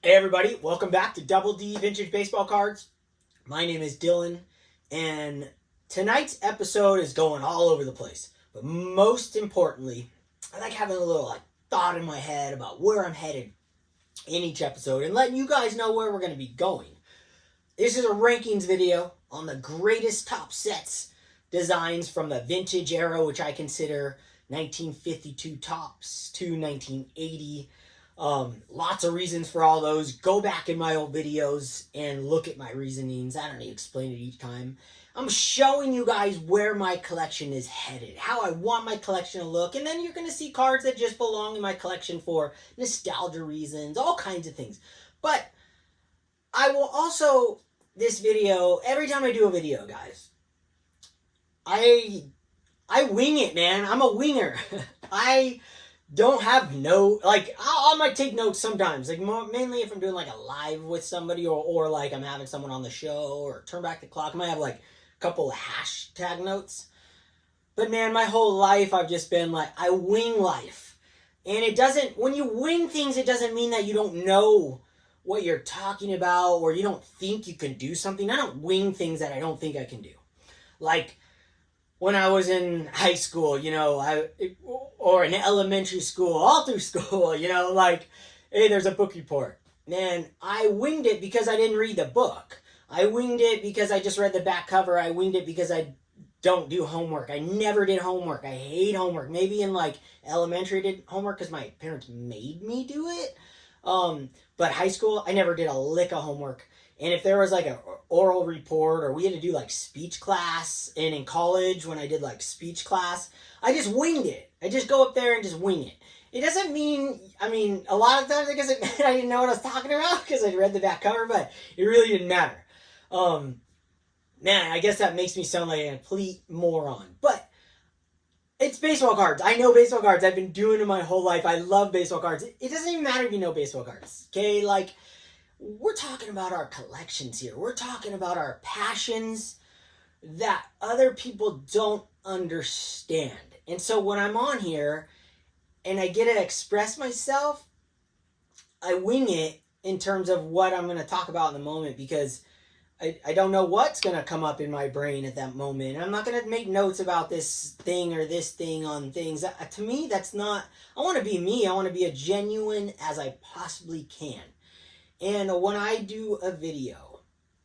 Hey everybody, welcome back to Double D Vintage Baseball Cards. My name is Dylan, and tonight's episode is going all over the place. But most importantly, I like having a little thought in my head about where I'm headed in each episode and letting you guys know where we're going to be going. This is a rankings video on the greatest top sets designs from the vintage era, which I consider 1952 tops to 1980. Lots of reasons for all those. Go back in my old videos and look at my reasonings. I don't need to explain it each time. I'm showing you guys where my collection is headed, how I want my collection to look, and then you're going to see cards that just belong in my collection for nostalgia reasons, all kinds of things. But I will also, this video, every time I do a video, guys, I wing it, man. I'm a winger. I don't have I might take notes sometimes, mainly if I'm doing a live with somebody or I'm having someone on the show or turn back the clock. I might have a couple of hashtag notes. But man, my whole life I've just been I wing life. And when you wing things, it doesn't mean that you don't know what you're talking about or you don't think you can do something. I don't wing things that I don't think I can do. When I was in high school, or in elementary school, all through school, hey, there's a book report. Man, I winged it because I didn't read the book. I winged it because I just read the back cover. I winged it because I don't do homework. I never did homework. I hate homework. Maybe in elementary I did homework because my parents made me do it. But high school, I never did a lick of homework. And if there was an oral report or we had to do speech class, and in college when I did speech class, I just winged it. I just go up there and just wing it. It doesn't mean, a lot of times I guess it meant I didn't know what I was talking about because I read the back cover, but it really didn't matter. Man, I guess that makes me sound like a complete moron. But it's baseball cards. I know baseball cards. I've been doing it my whole life. I love baseball cards. It doesn't even matter if you know baseball cards. Okay, we're talking about our collections here. We're talking about our passions that other people don't understand. And so when I'm on here and I get to express myself, I wing it in terms of what I'm going to talk about in the moment because I don't know what's going to come up in my brain at that moment. I'm not going to make notes about this thing or this thing on things. To me, that's not... I want to be me. I want to be as genuine as I possibly can. And when I do a video,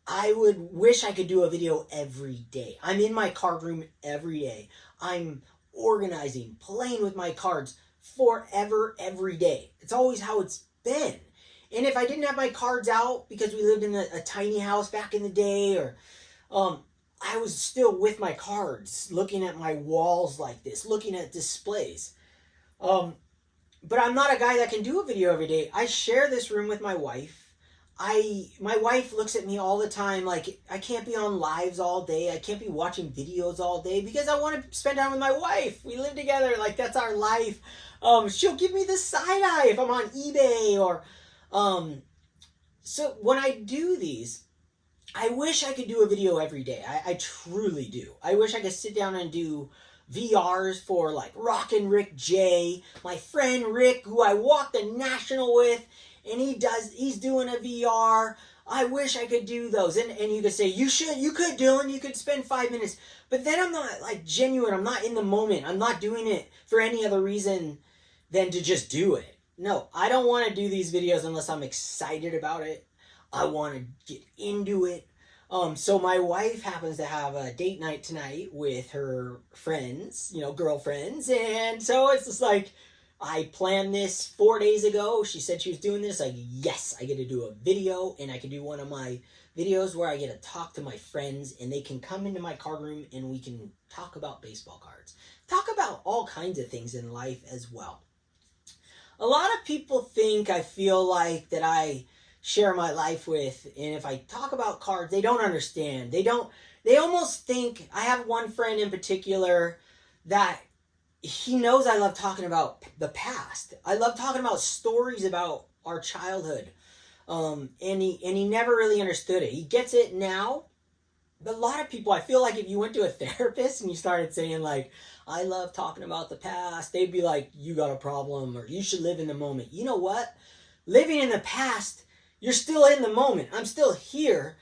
I would wish I could do a video every day. I'm in my card room every day. I'm organizing, playing with my cards forever, every day. It's always how it's been. And if I didn't have my cards out because we lived in a tiny house back in the day, or I was still with my cards, looking at my walls like this, looking at displays. But I'm not a guy that can do a video every day. I share this room with my wife. My wife looks at me all the time I can't be on lives all day. I can't be watching videos all day because I want to spend time with my wife. We live together. That's our life. She'll give me the side eye if I'm on eBay or... So when I do these, I wish I could do a video every day. I truly do. I wish I could sit down and do VRs for Rockin' Rick J, my friend Rick, who I walked the National with, and he's doing a VR. I wish I could do those. And you could say, you could, Dylan, you could spend 5 minutes. But then I'm not genuine. I'm not in the moment. I'm not doing it for any other reason than to just do it. No, I don't want to do these videos unless I'm excited about it. I want to get into it. So my wife happens to have a date night tonight with her friends, girlfriends. And so it's just I planned this 4 days ago. She said she was doing this. Yes, I get to do a video, and I can do one of my videos where I get to talk to my friends, and they can come into my card room, and we can talk about baseball cards. Talk about all kinds of things in life as well. A lot of people think I feel that I share my life with, and if I talk about cards, they don't understand. They almost think... I have one friend in particular that he knows I love talking about the past. I love talking about stories about our childhood. And he never really understood it. He gets it now, But a lot of people, I feel like if you went to a therapist and you started saying like, I love talking about the past, they'd be like, you got a problem, or you should live in the moment. You know what? Living in the past, you're still in the moment. I'm still here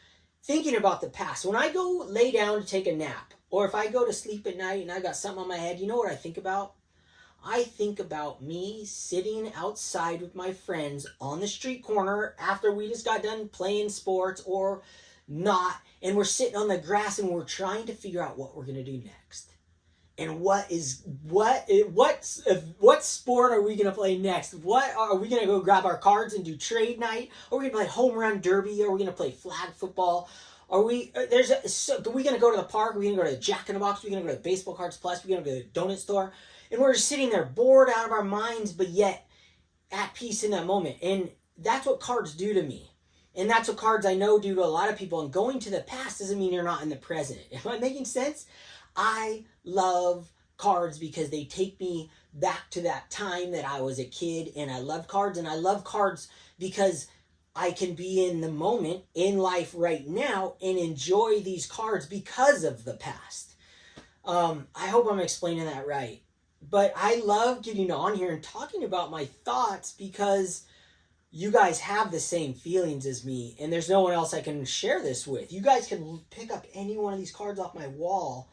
thinking about the past. When I go lay down to take a nap, or if I go to sleep at night and I got something on my head, you know what I think about? I think about me sitting outside with my friends on the street corner after we just got done playing sports or not, and we're sitting on the grass and we're trying to figure out what we're going to do next. And what sport are we going to play next? What are we going to go grab our cards and do trade night? Are we going to play home run derby? Are we going to play flag football? Are we going to go to the park? Are we going to go to Jack in the Box? Are we going to go to Baseball Cards Plus? Are we going to go to the donut store? And we're just sitting there bored out of our minds, but yet at peace in that moment. And that's what cards do to me. And that's what cards I know do to a lot of people. And going to the past doesn't mean you're not in the present. Am I making sense? I love cards because they take me back to that time that I was a kid, and I love cards. And I love cards because I can be in the moment in life right now and enjoy these cards because of the past. I hope I'm explaining that right. But I love getting on here and talking about my thoughts because you guys have the same feelings as me, and there's no one else I can share this with. You guys can pick up any one of these cards off my wall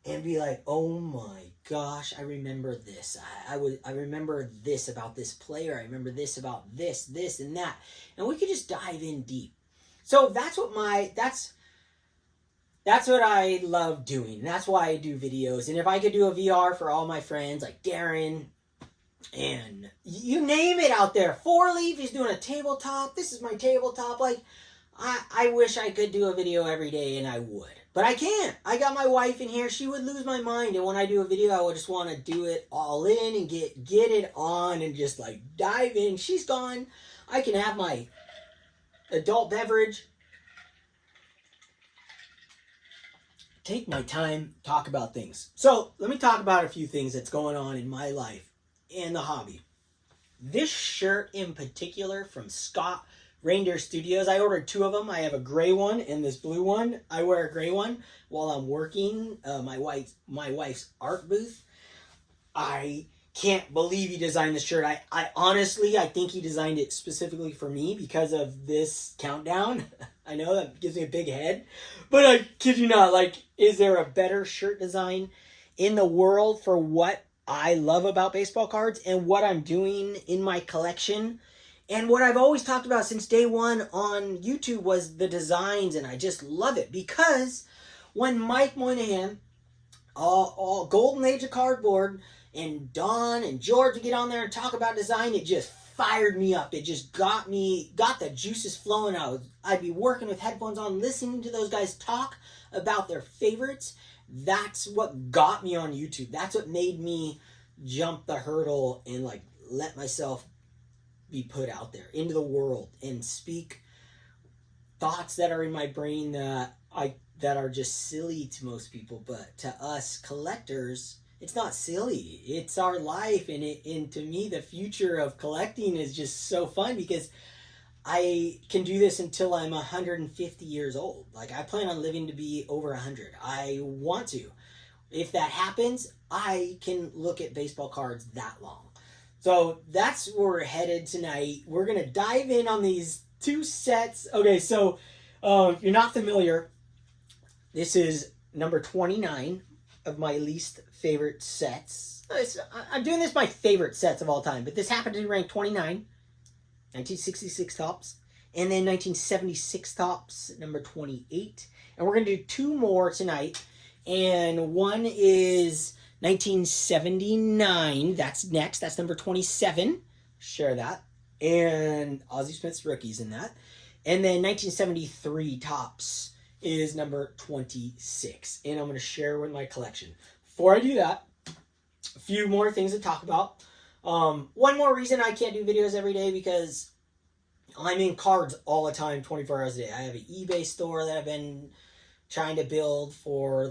and be like, oh my gosh, I remember this. I remember this about this player. I remember this about this, and that. And we could just dive in deep. So that's what I love doing. That's why I do videos. And if I could do a VR for all my friends like Darren and you name it out there. 4-Leaf is doing a tabletop. This is my tabletop. Like, I wish I could do a video every day, and I would. But I can't. I got my wife in here. She would lose my mind. And when I do a video, I would just want to do it all in and get it on and just like dive in. She's gone. I can have my adult beverage. Take my time, talk about things. So let me talk about a few things that's going on in my life and the hobby. This shirt in particular from Scott Reindeer Studios, I ordered 2 of them. I have a gray one and this blue one. I wear a gray one while I'm working my wife's art booth. I can't believe he designed this shirt. I honestly, I think he designed it specifically for me because of this countdown. I know that gives me a big head, but I kid you not, like, is there a better shirt design in the world for what I love about baseball cards and what I'm doing in my collection? And what I've always talked about since day one on YouTube was the designs, and I just love it because when Mike Moynihan, all Golden Age of Cardboard, and Don and George would get on there and talk about design, it just fired me up. It just got the juices flowing. I'd be working with headphones on, listening to those guys talk about their favorites. That's what got me on YouTube. That's what made me jump the hurdle and like let myself be put out there into the world and speak thoughts that are in my brain that are just silly to most people, but to us collectors, it's not silly. It's our life, and to me, the future of collecting is just so fun because I can do this until I'm 150 years old. Like, I plan on living to be over 100. I want to. If that happens, I can look at baseball cards that long. So that's where we're headed tonight. We're going to dive in on these 2 sets. Okay, so if you're not familiar, this is number 29 of my least favorite sets. I'm doing this my favorite sets of all time, but this happened to rank 29, 1966 tops, and then 1976 tops, number 28. And we're going to do 2 more tonight, and one is 1979. That's next. That's number 27. Share that. And Ozzie Smith's rookies in that. And then 1973 tops is number 26. And I'm going to share with my collection. Before I do that, a few more things to talk about. One more reason I can't do videos every day because I'm in cards all the time, 24 hours a day. I have an eBay store that I've been trying to build for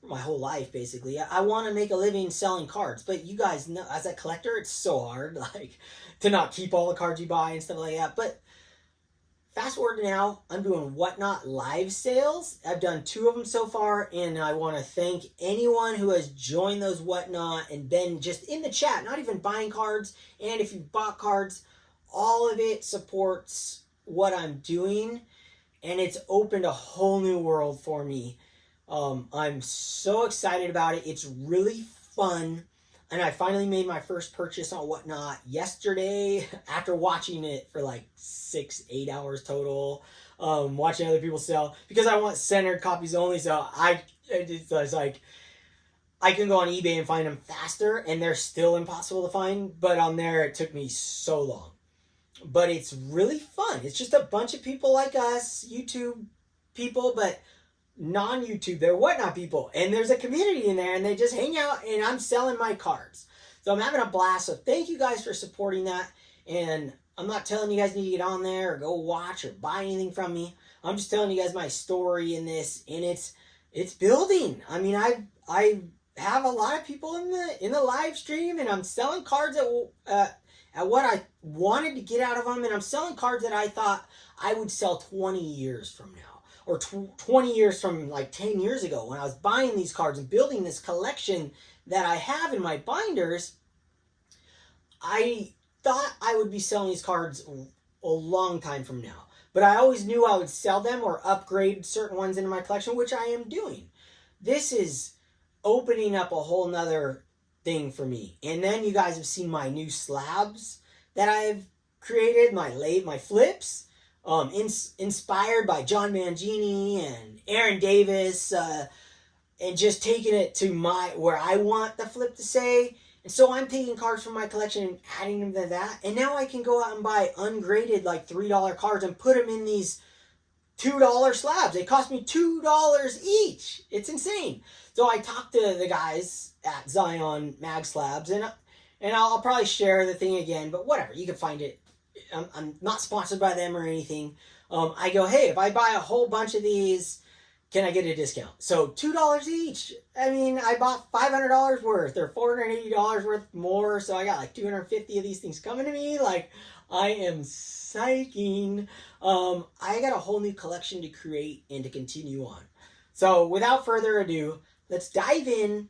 my whole life, basically. I want to make a living selling cards, but you guys know, as a collector, it's so hard, like, to not keep all the cards you buy and stuff like that. But fast forward to now, I'm doing Whatnot live sales. I've done 2 of them so far, and I want to thank anyone who has joined those Whatnot and been just in the chat, not even buying cards. And if you bought cards, all of it supports what I'm doing, and it's opened a whole new world for me. I'm so excited about it. It's really fun. And I finally made my first purchase on Whatnot yesterday after watching it for like 6-8 hours total. Watching other people sell because I want centered copies only. So it's like I can go on eBay and find them faster, and they're still impossible to find. But on there, it took me so long. But it's really fun. It's just a bunch of people like us, YouTube people, but non-YouTube. They're Whatnot people, and there's a community in there, and they just hang out, and I'm selling my cards. So I'm having a blast. So thank you guys for supporting that. And I'm not telling you guys need to get on there or go watch or buy anything from me. I'm just telling you guys my story in this, and it's building. I mean, I have a lot of people in the live stream, and I'm selling cards at what I wanted to get out of them, and I'm selling cards that I thought I would sell 20 years from now, or 20 years from like 10 years ago when I was buying these cards and building this collection that I have in my binders. I thought I would be selling these cards a long time from now, but I always knew I would sell them or upgrade certain ones into my collection, which I am doing. This is opening up a whole nother thing for me. And then you guys have seen my new slabs that I've created, my flips, inspired by John Mangini and Aaron Davis, and just taking it to where I want the flip to say. And so I'm taking cards from my collection and adding them to that. And now I can go out and buy ungraded like $3 cards and put them in these $2 slabs. They cost me $2 each. It's insane. So I talked to the guys at Zion Mag Slabs, and I'll probably share the thing again, but whatever, you can find it. I'm not sponsored by them or anything. I go, hey, if I buy a whole bunch of these, can I get a discount? So $2 each. I mean, I bought $500 worth or $480 worth more, so I got like 250 of these things coming to me. Like, I am psyching. I got a whole new collection to create and to continue on. So without further ado, let's dive in.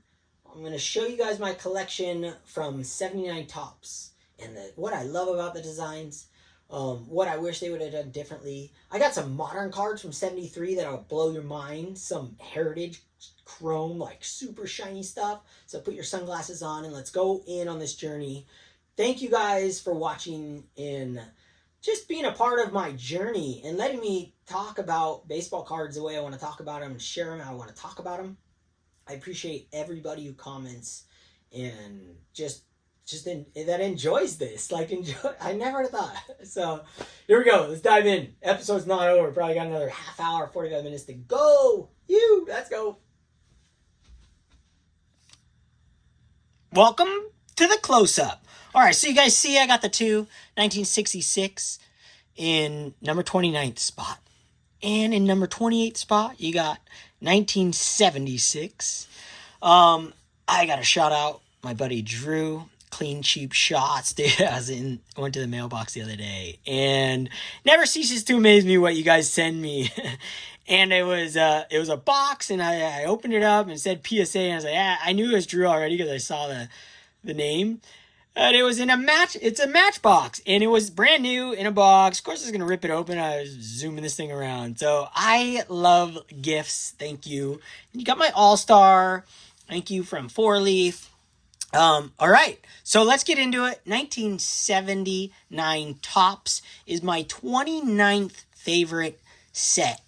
I'm going to show you guys my collection from 79 Tops and what I love about the designs, what I wish they would have done differently. I got some modern cards from 73 that'll blow your mind, some heritage chrome, like super shiny stuff. So put your sunglasses on and let's go in on this journey. Thank you guys for watching and just being a part of my journey and letting me talk about baseball cards the way I want to talk about them and share them how I want to talk about them. I appreciate everybody who comments and just that enjoys this. Like, I never thought. So here we go. Let's dive in. Episode's not over. Probably got another half hour, 45 minutes to go. Let's go. Welcome to the close-up. All right, so you guys see I got the 1966 in number 29th spot. And in number 28th spot, you got 1976. I got to shout out my buddy Drew. Clean, cheap shots. Dude, went to the mailbox the other day. And never ceases to amaze me what you guys send me. And it was a box, and I opened it up and it said PSA. And I was like, I knew it was Drew already because I saw the name. And it was in it's a Matchbox, and it was brand new in a box. Of course, I was going to rip it open. I was zooming this thing around. So I love gifts. Thank you. And you got my All-Star. Thank you from Four Leaf. All right. So let's get into it. 1979 Topps is my 29th favorite set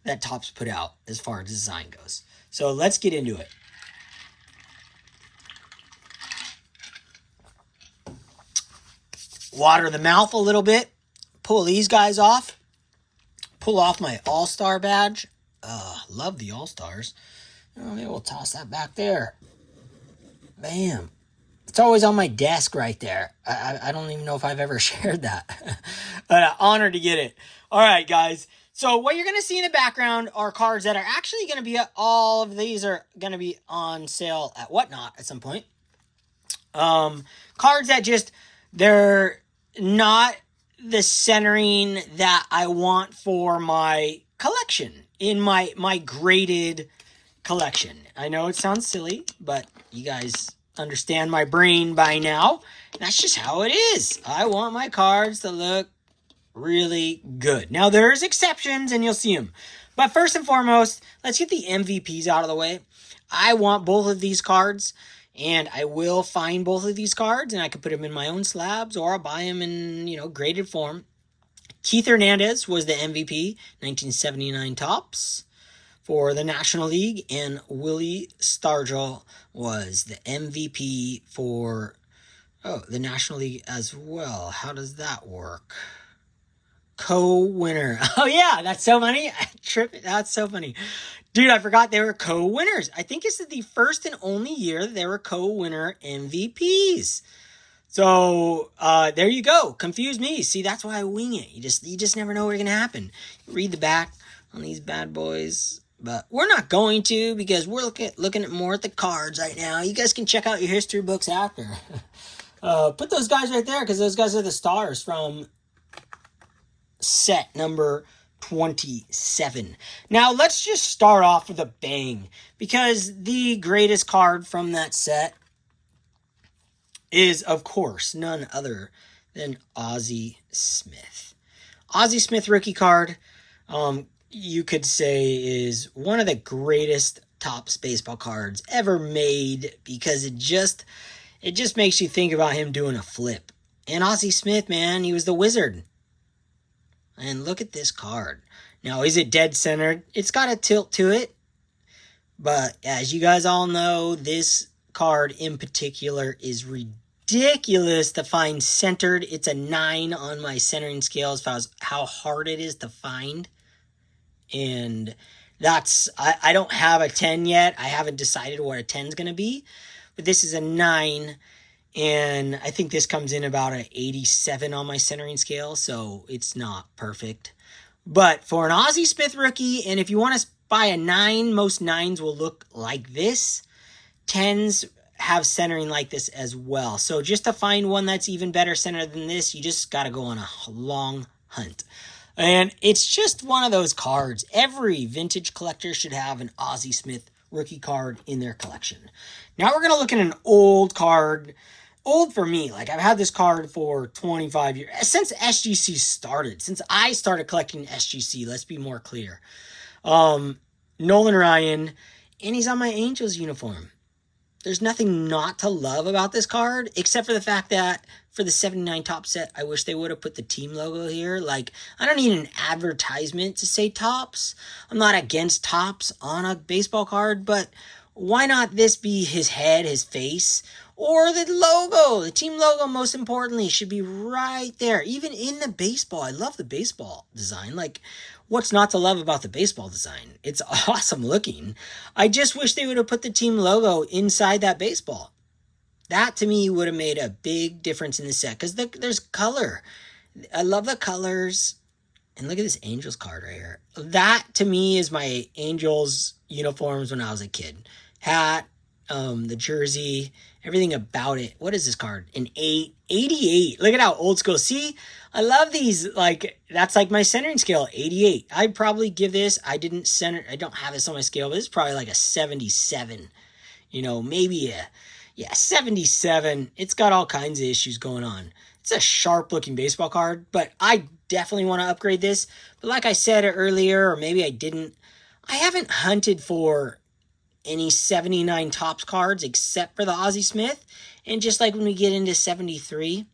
that Topps put out as far as design goes. So let's get into it. Water the mouth a little bit. Pull these guys off. Pull off my All-Star badge. Love the All-Stars. Maybe we'll toss that back there. Bam. It's always on my desk right there. I don't even know if I've ever shared that. But honored to get it. All right, guys. So what you're going to see in the background are cards that are actually going to be, all of these are going to be on sale at Whatnot at some point. Cards that just, they're not the centering that I want for my collection, in my graded collection. I know it sounds silly, but you guys understand my brain by now. That's just how it is. I want my cards to look really good. Now, there's exceptions, and you'll see them. But first and foremost, let's get the MVPs out of the way. I want both of these cards, and I will find both of these cards, and I can put them in my own slabs, or I'll buy them in, graded form. Keith Hernandez was the MVP, 1979 Topps for the National League, and Willie Stargell was the MVP for the National League as well. How does that work? Co-winner. Oh yeah, that's so funny. That's so funny. Dude, I forgot they were co-winners. I think it's the first and only year they were co-winner MVPs. So there you go. Confuse me. See, that's why I wing it. You just never know what's gonna happen. Read the back on these bad boys, but we're not going to, because we're looking at more at the cards right now. You guys can check out your history books after. Put those guys right there, because those guys are the stars from set number 27. Now let's just start off with a bang, because the greatest card from that set is, of course, none other than Ozzie Smith. Ozzie Smith rookie card, you could say, is one of the greatest Topps baseball cards ever made, because it just makes you think about him doing a flip. And Ozzie Smith, man, he was the wizard. And look at this card. Now, is it dead centered? It's got a tilt to it. But as you guys all know, this card in particular is ridiculous to find centered. It's a 9 on my centering scale as far as how hard it is to find. And that's, I don't have a 10 yet. I haven't decided what a 10 is going to be. But this is a 9. And I think this comes in about an 87 on my centering scale, so it's not perfect. But for an Ozzie Smith rookie, and if you want to buy a 9, most 9s will look like this. 10s have centering like this as well. So just to find one that's even better centered than this, you just got to go on a long hunt. And it's just one of those cards. Every vintage collector should have an Ozzie Smith rookie card in their collection. Now we're going to look at an old card. Old for me, like I've had this card for 25 years, since SGC started, since I started collecting SGC, let's be more clear. Nolan Ryan, and he's on my Angels uniform. There's nothing not to love about this card, except for the fact that for the 79 Topps set, I wish they would have put the team logo here. Like, I don't need an advertisement to say Topps. I'm not against Topps on a baseball card, but why not this be his head, his face, or the logo? The team logo, most importantly, should be right there, even in the baseball. I love the baseball design. Like, what's not to love about the baseball design? It's awesome looking. I just wish they would have put the team logo inside that baseball. That, to me, would have made a big difference in the set, because there's color. I love the colors. And look at this Angels card right here. That, to me, is my Angels uniforms when I was a kid. Hat, the jersey, everything about it. What is this card? An 88. Look at how old school. See, I love these. Like, that's like my centering scale, 88. I'd probably give this, I don't have this on my scale, but it's probably like a 77. Maybe a 77. It's got all kinds of issues going on. It's a sharp looking baseball card, but I definitely want to upgrade this. But like I said earlier, or maybe I didn't, I haven't hunted for any 79 Topps cards except for the Ozzie Smith. And just like when we get into 73,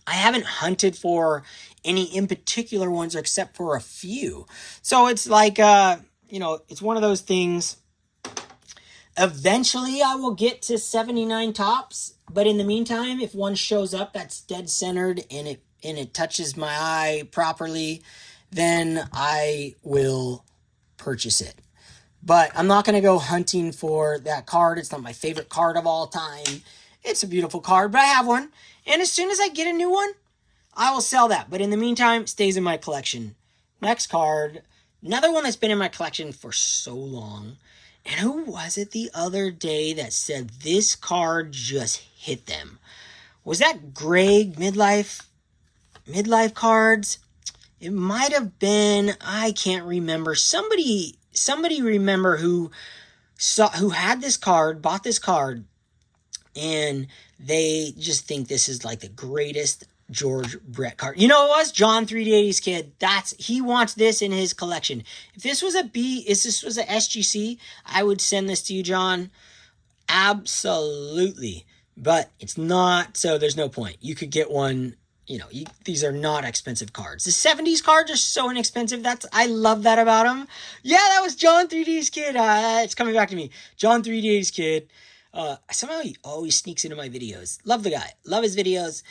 I haven't hunted for any in particular ones except for a few. So it's like, it's one of those things. Eventually I will get to 79 Topps, but in the meantime, if one shows up that's dead centered and it touches my eye properly, then I will purchase it. But I'm not going to go hunting for that card. It's not my favorite card of all time. It's a beautiful card, but I have one. And as soon as I get a new one, I will sell that. But in the meantime, it stays in my collection. Next card, another one that's been in my collection for so long. And who was it the other day that said this card just hit them? Was that Greg Midlife cards? It might have been, I can't remember. Somebody remember who had this card, bought this card, and they just think this is like the greatest George Brett card. You know what it was? John 3D80's kid. He wants this in his collection. If this was a SGC, I would send this to you, John. Absolutely. But it's not, so there's no point. You could get one, these are not expensive cards. The 70s cards are so inexpensive. I love that about them. Yeah, that was John 3D's kid. It's coming back to me. John 3D's kid. Somehow he always sneaks into my videos. Love the guy. Love his videos.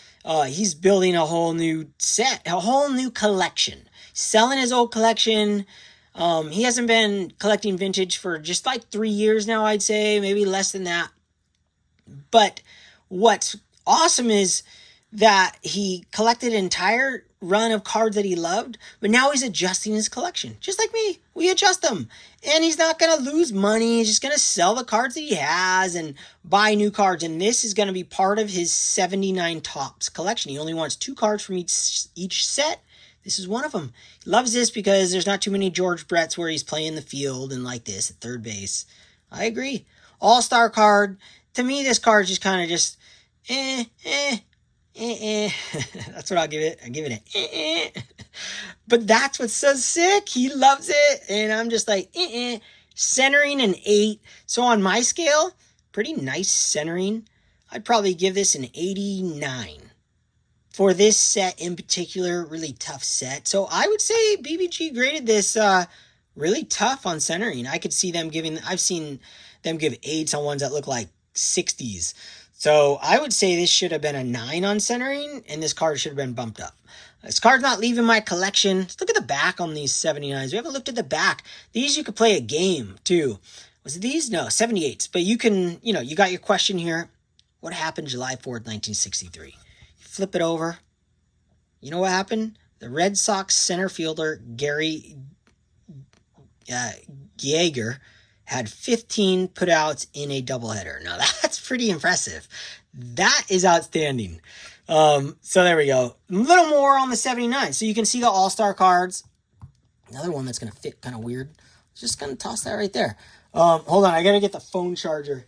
He's building a whole new set, a whole new collection. Selling his old collection. He hasn't been collecting vintage for just like 3 years now, I'd say. Maybe less than that. But what's awesome is that he collected an entire run of cards that he loved, but now he's adjusting his collection. Just like me. We adjust them. And he's not going to lose money. He's just going to sell the cards that he has and buy new cards. And this is going to be part of his 79 Topps collection. He only wants 2 cards from each set. This is one of them. He loves this because there's not too many George Bretts where he's playing the field and like this at third base. I agree. All-star card. To me, this card is just kind of just, That's what I'll give it. I give it a But that's what's so sick. He loves it. And I'm just like, Centering an 8. So on my scale, pretty nice centering. I'd probably give this an 89. For this set in particular, really tough set. So I would say BBG graded this really tough on centering. I could see them I've seen them give 8s on ones that look like 60s. So I would say this should have been a 9 on centering, and this card should have been bumped up. This card's not leaving my collection. Let's look at the back on these 79s. We haven't looked at the back. These you could play a game, too. Was it these? No, 78s. But you can, you got your question here. What happened July 4th, 1963? You flip it over. You know what happened? The Red Sox center fielder, Gary Yeager, had 15 putouts in a doubleheader. Now, that's pretty impressive. That is outstanding. So there we go. A little more on the 79. So you can see the all-star cards. Another one that's going to fit kind of weird. Just going to toss that right there. Hold on. I got to get the phone charger.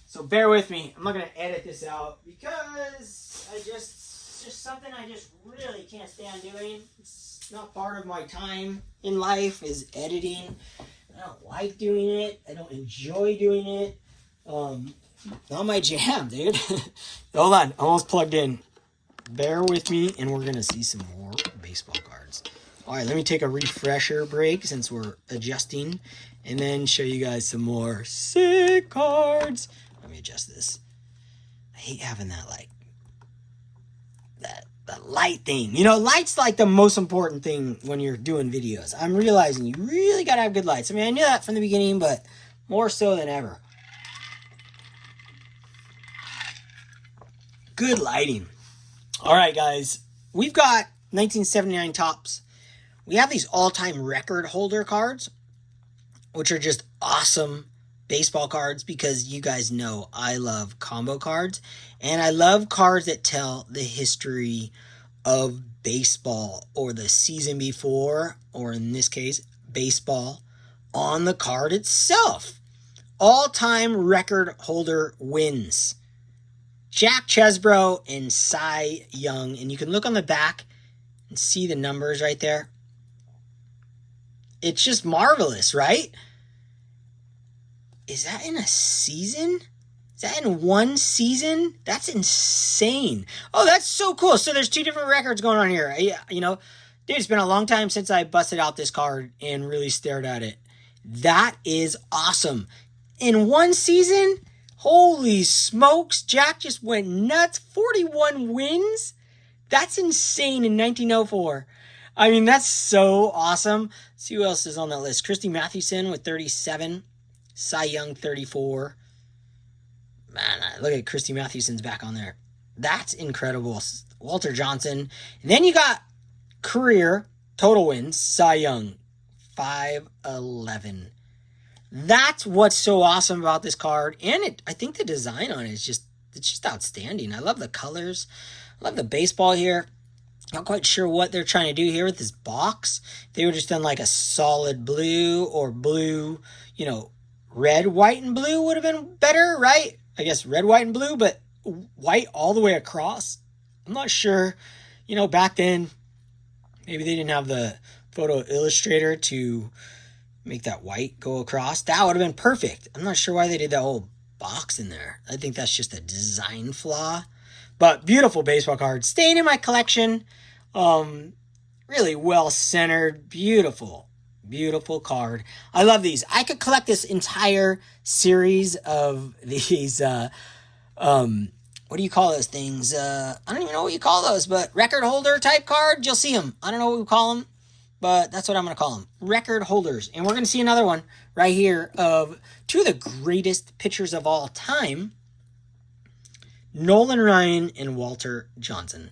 So bear with me. I'm not going to edit this out because it's just something I just really can't stand doing. It's not part of my time in life is editing. I don't like doing it. I don't enjoy doing it. Not my jam, dude. Hold on. Almost plugged in. Bear with me, and we're going to see some more baseball cards. All right, let me take a refresher break since we're adjusting, and then show you guys some more sick cards. Let me adjust this. I hate having that, that light thing. Light's like the most important thing when you're doing videos. I'm realizing you really got to have good lights. I mean, I knew that from the beginning, but more so than ever. Good lighting. All right, guys. We've got 1979 Topps. We have these all-time record holder cards, which are just awesome baseball cards because you guys know I love combo cards. And I love cards that tell the history of baseball or the season before, or in this case, baseball, on the card itself. All-time record holder wins. Jack Chesbro and Cy Young. And you can look on the back and see the numbers right there. It's just marvelous, right? Is that in a season? Is that in one season? That's insane. Oh, that's so cool. So there's 2 different records going on here. Dude, it's been a long time since I busted out this card and really stared at it. That is awesome. In one season, holy smokes, Jack just went nuts. 41 wins? That's insane in 1904. I mean, that's so awesome. Let's see who else is on that list. Christy Mathewson with 37. Cy Young, 34. Man, look at Christy Mathewson's back on there. That's incredible. Walter Johnson. And then you got career total wins. Cy Young, 511. That's what's so awesome about this card. And I think the design on it is just outstanding. I love the colors. I love the baseball here. Not quite sure what they're trying to do here with this box. They were just done like a solid blue or blue, red, white, and blue would have been better, right? I guess red, white, and blue, but white all the way across. I'm not sure, back then, maybe they didn't have the photo illustrator to make that white go across. That would have been perfect. I'm not sure why they did that whole box in there. I think that's just a design flaw. But beautiful baseball card. Staying in my collection. Really well centered. Beautiful. Beautiful card. I love these. I could collect this entire series of these what do you call those things? I don't even know what you call those, but record holder type card. You'll see them. I don't know what we call them, but that's what I'm going to call them. Record holders. And we're going to see another one right here of two of the greatest pitchers of all time, Nolan Ryan and Walter Johnson.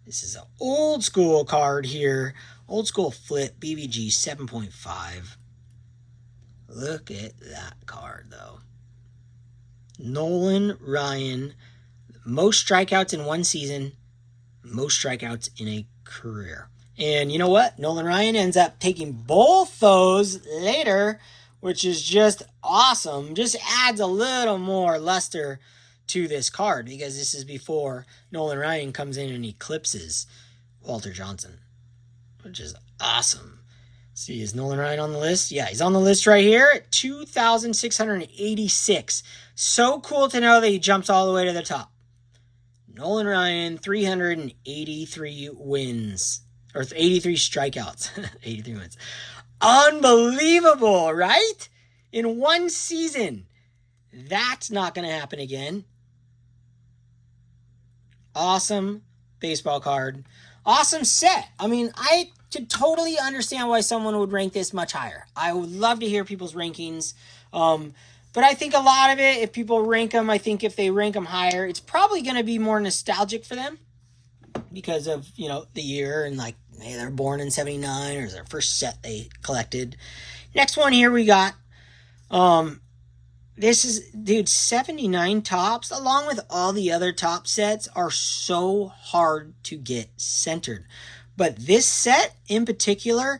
This is an old school card here. Old school flip, BBG 7.5. Look at that card, though. Nolan Ryan, most strikeouts in one season, most strikeouts in a career. And you know what? Nolan Ryan ends up taking both those later, which is just awesome. Just adds a little more luster to this card because this is before Nolan Ryan comes in and eclipses Walter Johnson, which is awesome. See, is Nolan Ryan on the list? Yeah, he's on the list right here at 2,686. So cool to know that he jumps all the way to the top. Nolan Ryan, 383 wins. Or 83 strikeouts. 83 wins. Unbelievable, right? In one season. That's not going to happen again. Awesome baseball card. Awesome set. I mean, I could totally understand why someone would rank this much higher. I would love to hear people's rankings. But I think a lot of it, if people rank them, I think if they rank them higher, it's probably going to be more nostalgic for them because of, the year and like, hey, they're born in 79 or their first set they collected. Next one here we got, this is, dude, 79 tops, along with all the other top sets, are so hard to get centered. But this set in particular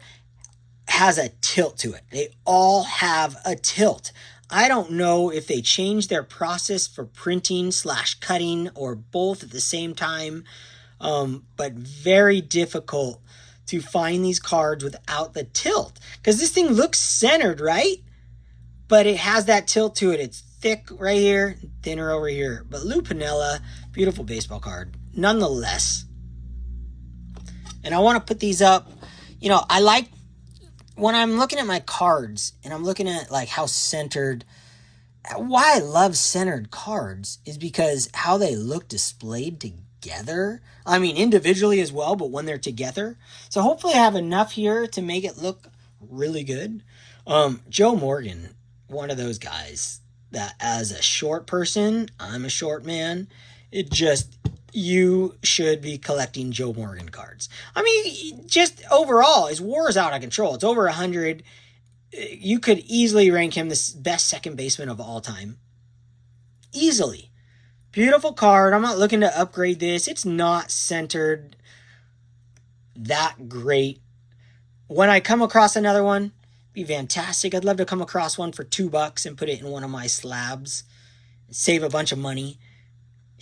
has a tilt to it. They all have a tilt. I don't know if they changed their process for printing / cutting or both at the same time, but very difficult to find these cards without the tilt. Because this thing looks centered, right? But it has that tilt to it. It's thick right here, thinner over here. But Lou Piniella, beautiful baseball card, nonetheless. And I want to put these up. I like when I'm looking at my cards and I'm looking at like how centered. Why I love centered cards is because how they look displayed together. I mean, individually as well, but when they're together. So hopefully I have enough here to make it look really good. Joe Morgan, one of those guys that as a short person, I'm a short man. You should be collecting Joe Morgan cards. I mean, just overall, his WAR is out of control. It's over 100. You could easily rank him the best second baseman of all time. Easily. Beautiful card. I'm not looking to upgrade this. It's not centered that great. When I come across another one, be fantastic. I'd love to come across one for $2 and put it in one of my slabs. Save a bunch of money.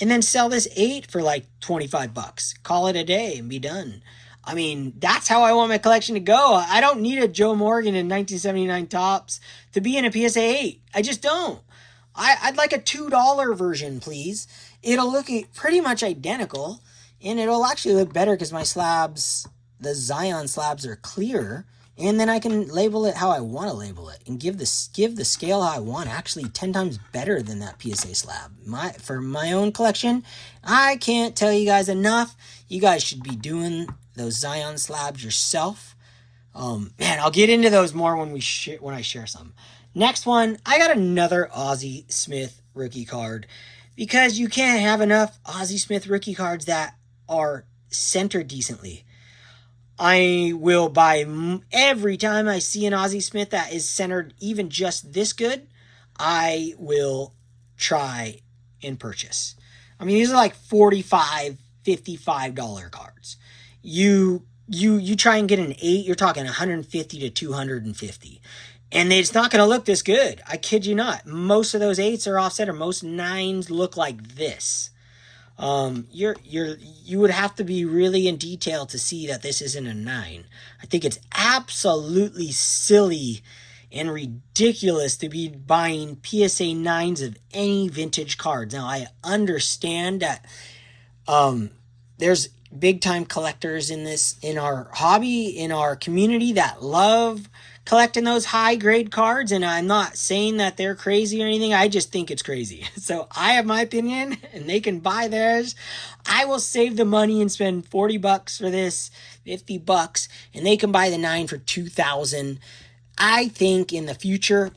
And then sell this 8 for like $25. Call it a day and be done. I mean, that's how I want my collection to go. I don't need a Joe Morgan in 1979 tops to be in a PSA 8. I just don't. I'd like a $2 version, please. It'll look pretty much identical. And it'll actually look better because my slabs, the Zion slabs, are clear. And then I can label it how I want to label it and give the scale how I want. Actually, 10 times better than that PSA slab. For my own collection, I can't tell you guys enough. You guys should be doing those Zion slabs yourself. Man, I'll get into those more when I share some. Next one, I got another Ozzie Smith rookie card because you can't have enough Ozzie Smith rookie cards that are centered decently. I will buy every time I see an Ozzie Smith that is centered even just this good, I will try and purchase. I mean, these are like $45, $55 cards. You try and get an 8, you're talking 150 to 250. And it's not going to look this good. I kid you not. Most of those 8s are offset, or most 9s look like this. You would have to be really in detail to see that this isn't a 9. I think it's absolutely silly and ridiculous to be buying PSA 9s of any vintage cards. Now, I understand that there's big time collectors in our hobby, in our community, that love collecting those high grade cards, and I'm not saying that they're crazy or anything. I just think it's crazy. So I have my opinion, and they can buy theirs. I will save the money and spend $40 for this, $50, and they can buy the 9 for $2,000. I think in the future,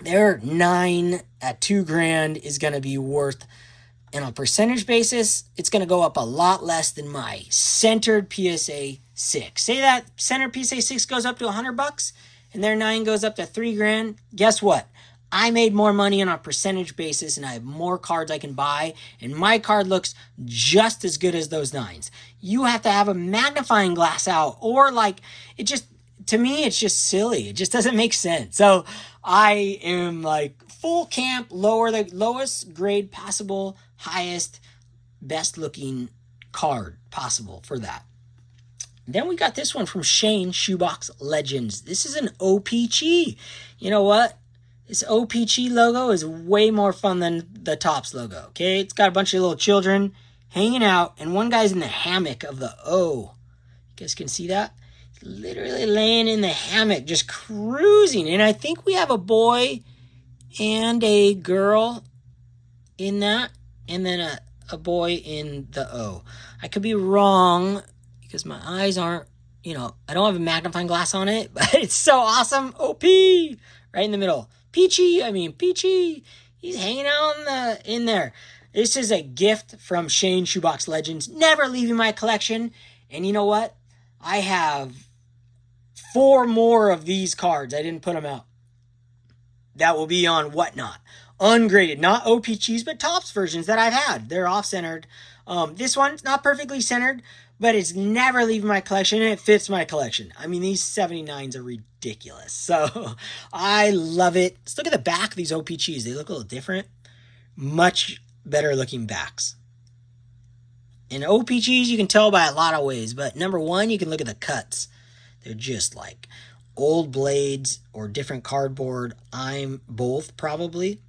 their 9 at $2,000 is going to be worth, and on a percentage basis, it's going to go up a lot less than my centered PSA 6. Say that centered PSA 6 goes up to $100 and their 9 goes up to $3,000. Guess what? I made more money on a percentage basis, and I have more cards I can buy, and my card looks just as good as those 9s. You have to have a magnifying glass out, or to me, it's just silly. It just doesn't make sense. So I am full camp, lower the lowest grade possible, highest, best looking card possible for that. Then we got this one from Shane, Shoebox Legends. This is an OPG. You know what? This OPG logo is way more fun than the Topps logo, okay? It's got a bunch of little children hanging out, and one guy's in the hammock of the O. You guys can see that? He's literally laying in the hammock, just cruising. And I think we have a boy and a girl in that, and then a boy in the O. I could be wrong because my eyes aren't, I don't have a magnifying glass on it, but it's so awesome. OP right in the middle. Peachy. He's hanging out in there. This is a gift from Shane, Shoebox Legends, never leaving my collection. And you know what? I have 4 more of these cards. I didn't put them out. That will be on Whatnot. Ungraded, not OPGs, but Topps versions that I've had. They're off-centered. This one's not perfectly centered, but it's never leaving my collection, and it fits my collection. I mean, these 79s are ridiculous. So I love it. Let's look at the back of these OPGs. They look a little different. Much better looking backs. And OPGs, you can tell by a lot of ways, but number one, you can look at the cuts. They're just like old blades or different cardboard. I'm both probably,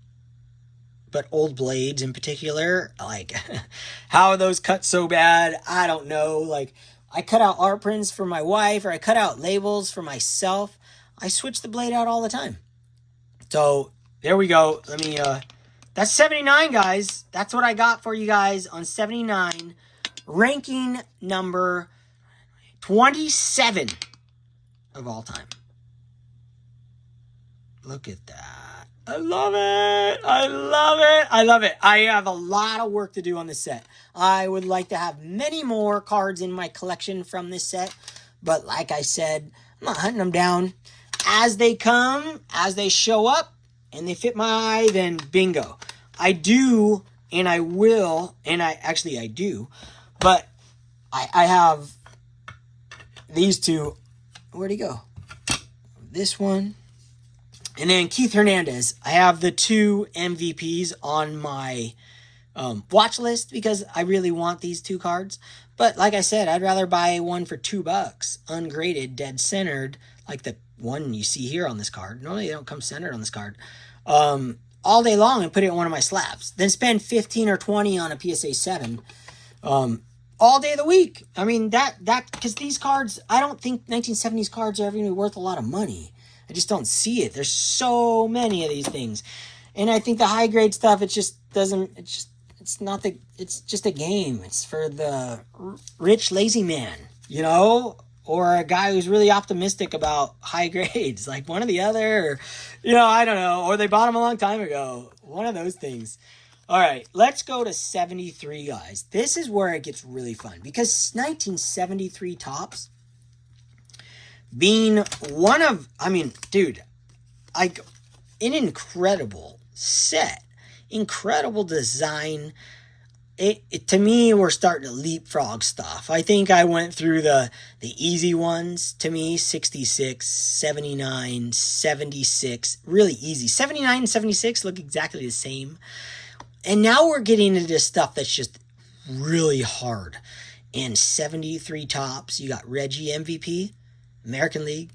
but old blades in particular, how are those cut so bad? I don't know. I cut out art prints for my wife, or I cut out labels for myself. I switch the blade out all the time. So there we go. That's 79, guys. That's what I got for you guys on 79. Ranking number 27 of all time. Look at that. I love it. I have a lot of work to do on this set. I would like to have many more cards in my collection from this set, but like I said, I'm not hunting them down. As they come, as they show up, and they fit my eye, then bingo. I do, and I will, and I do, but I have these two. Where'd he go? This one. And then Keith Hernandez. I have the 2 MVPs on my watch list because I really want these 2 cards. But like I said, I'd rather buy one for $2, ungraded, dead centered, like the one you see here on this card. Normally they don't come centered on this card. All day long and put it in one of my slabs. Then spend 15 or 20 on a PSA 7 all day of the week. I mean, because these cards, I don't think 1970s cards are ever going to be worth a lot of money. I just don't see it. There's so many of these things. And I think the high grade stuff, it's just a game. It's for the rich, lazy man, or a guy who's really optimistic about high grades, like one or the other, or, I don't know, or they bought them a long time ago. One of those things. All right, let's go to 73, guys. This is where it gets really fun because 1973 Topps, being one of, dude, an incredible set, incredible design. It to me, we're starting to leapfrog stuff. I think I went through the easy ones. To me, 66, 79, 76, really easy. 79 and 76 look exactly the same. And now we're getting into this stuff that's just really hard. And 73 tops, you got Reggie MVP, American League,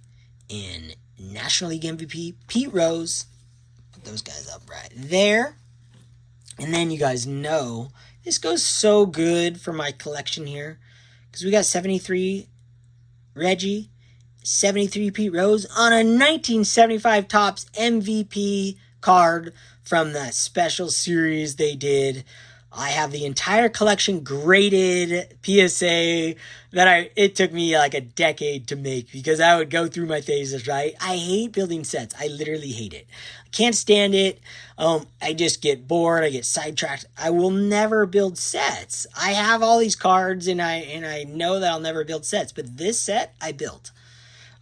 and National League MVP, Pete Rose. Put those guys up right there. And then you guys know, this goes so good for my collection here. Because we got 73 Reggie, 73 Pete Rose on a 1975 Topps MVP card from that special series they did. I have the entire collection graded PSA that it took me like a decade to make because I would go through my phases, right? I hate building sets. I literally hate it. I can't stand it. I just get bored. I get sidetracked. I will never build sets. I have all these cards and I know that I'll never build sets, but this set I built.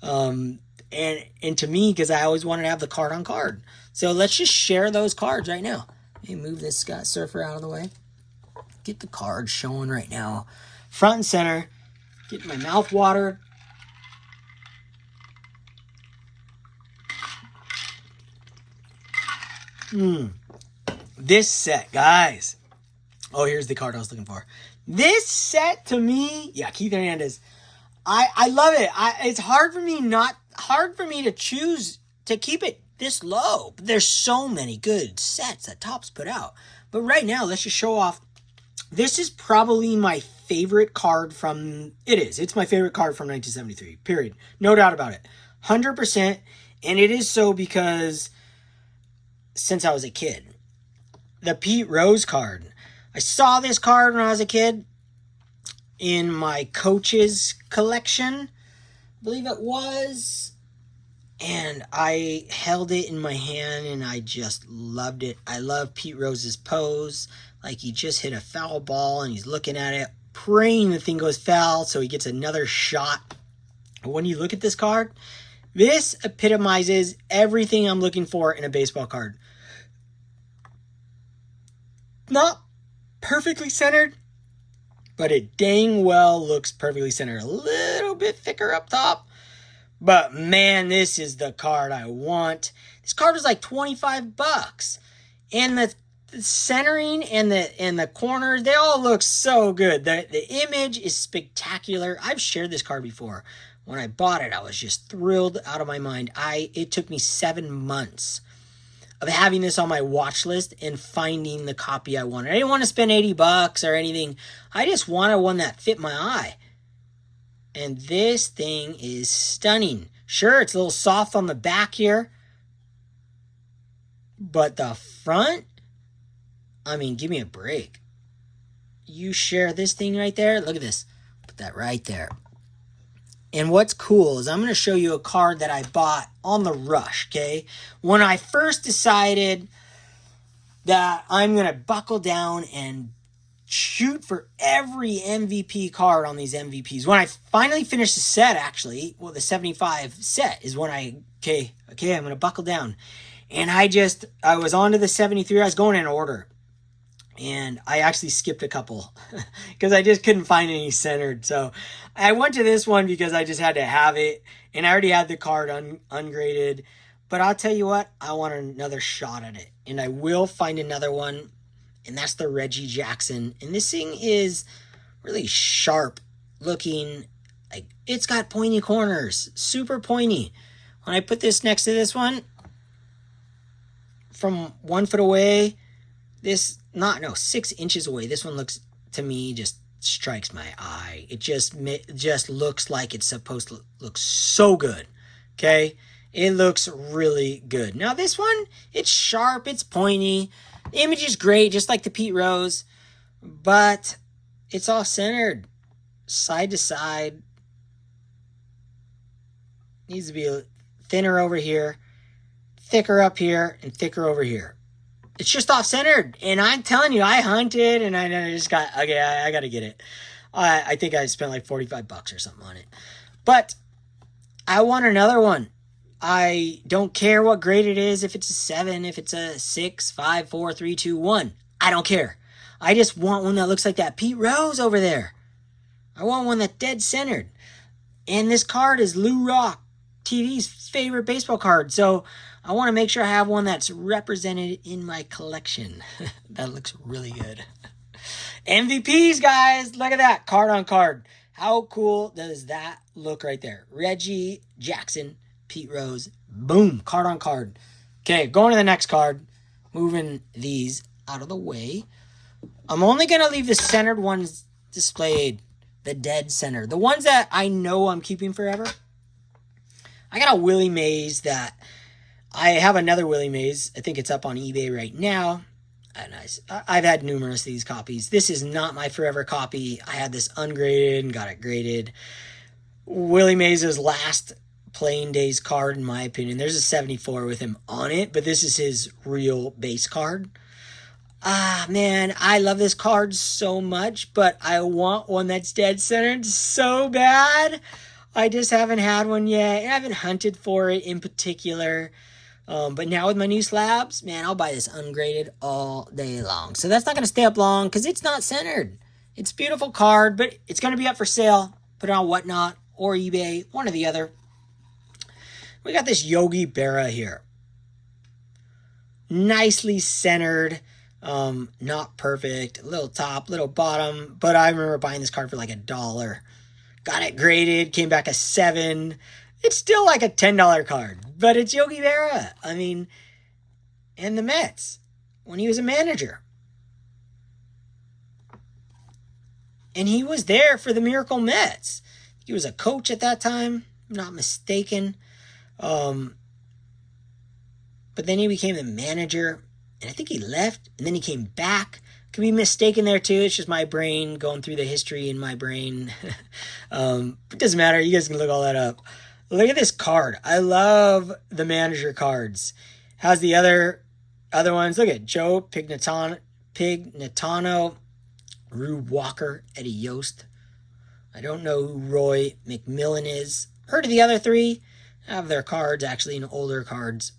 And to me, because I always wanted to have the card on card. So let's just share those cards right now. Let me move this Scott Surfer out of the way. Get the card showing right now. Front and center. Get my mouth watered. This set, guys. Oh, here's the card I was looking for. This set to me, yeah, Keith Hernandez. I love it. It's hard for me to choose to keep it this low. But there's so many good sets that Topps put out. But right now, let's just show off. This is probably my favorite card from... It's my favorite card from 1973, period. No doubt about it. 100%. And it is so because since I was a kid. The Pete Rose card. I saw this card when I was a kid in my coach's collection, I believe it was. And I held it in my hand and I just loved it. I love Pete Rose's pose. Like he just hit a foul ball and he's looking at it, praying the thing goes foul so he gets another shot. When you look at this card, this epitomizes everything I'm looking for in a baseball card. Not perfectly centered, but it dang well looks perfectly centered. A little bit thicker up top. But man, this is the card I want. This card was like $25. And the centering and the corners, they all look so good. The image is spectacular. I've shared this card before. When I bought it, I was just thrilled out of my mind. It took me 7 months of having this on my watch list and finding the copy I wanted. I didn't want to spend $80 or anything. I just wanted one that fit my eye. And this thing is stunning. Sure, it's a little soft on the back here. But the front, I mean, give me a break. You share this thing right there. Look at this. Put that right there. And what's cool is I'm going to show you a card that I bought on the rush, okay? When I first decided that I'm going to buckle down and shoot for every MVP card on these MVPs. When I finally finished the set, actually, well, the 75 set is when I'm going to buckle down. And I was on to the 73. I was going in order. And I actually skipped a couple because I just couldn't find any centered. So I went to this one because I just had to have it. And I already had the card ungraded. But I'll tell you what, I want another shot at it. And I will find another one. And that's the Reggie Jackson. And this thing is really sharp looking. Like it's got pointy corners. Super pointy. When I put this next to this one, from 1 foot away, 6 inches away, this one looks, to me, just strikes my eye. It just looks like it's supposed to look so good. Okay? It looks really good. Now this one, it's sharp, it's pointy. The image is great, just like the Pete Rose. But it's all centered. Side to side. Needs to be thinner over here, thicker up here, and thicker over here. It's just off-centered. And I'm telling you, I hunted and I just got, okay, I got to get it. I think I spent like $45 or something on it. But I want another one. I don't care what grade it is, if it's a 7, if it's a 6, 5, 4, 3, 2, 1. I don't care. I just want one that looks like that Pete Rose over there. I want one that's dead centered. And this card is Lou Rock, TV's favorite baseball card. So I want to make sure I have one that's represented in my collection. That looks really good. MVPs, guys. Look at that. Card on card. How cool does that look right there? Reggie Jackson, Pete Rose. Boom. Card on card. Okay, going to the next card. Moving these out of the way. I'm only going to leave the centered ones displayed. The dead center. The ones that I know I'm keeping forever. I got a Willie Mays that... I have another Willie Mays. I think it's up on eBay right now. And I've had numerous of these copies. This is not my forever copy. I had this ungraded and got it graded. Willie Mays' last playing days card, in my opinion. There's a 74 with him on it, but this is his real base card. Ah, man, I love this card so much, but I want one that's dead centered so bad. I just haven't had one yet. I haven't hunted for it in particular. But now with my new slabs, man, I'll buy this ungraded all day long. So that's not going to stay up long because it's not centered. It's a beautiful card, but it's going to be up for sale. Put it on Whatnot or eBay, one or the other. We got this Yogi Berra here. Nicely centered. Not perfect. Little top, little bottom. But I remember buying this card for like $1. Got it graded, came back a 7. It's still like a $10 card, but it's Yogi Berra. I mean, and the Mets when he was a manager. And he was there for the Miracle Mets. He was a coach at that time, if I'm not mistaken. But then he became the manager, and I think he left, and then he came back. Could be mistaken there too. It's just my brain going through the history in my brain. It doesn't matter. You guys can look all that up. Look at this card. I love the manager cards. How's the other ones? Look at Joe Pignatano, Rube Walker, Eddie Yost. I don't know who Roy McMillan is. Heard of the other three. I have their cards, actually, in older cards.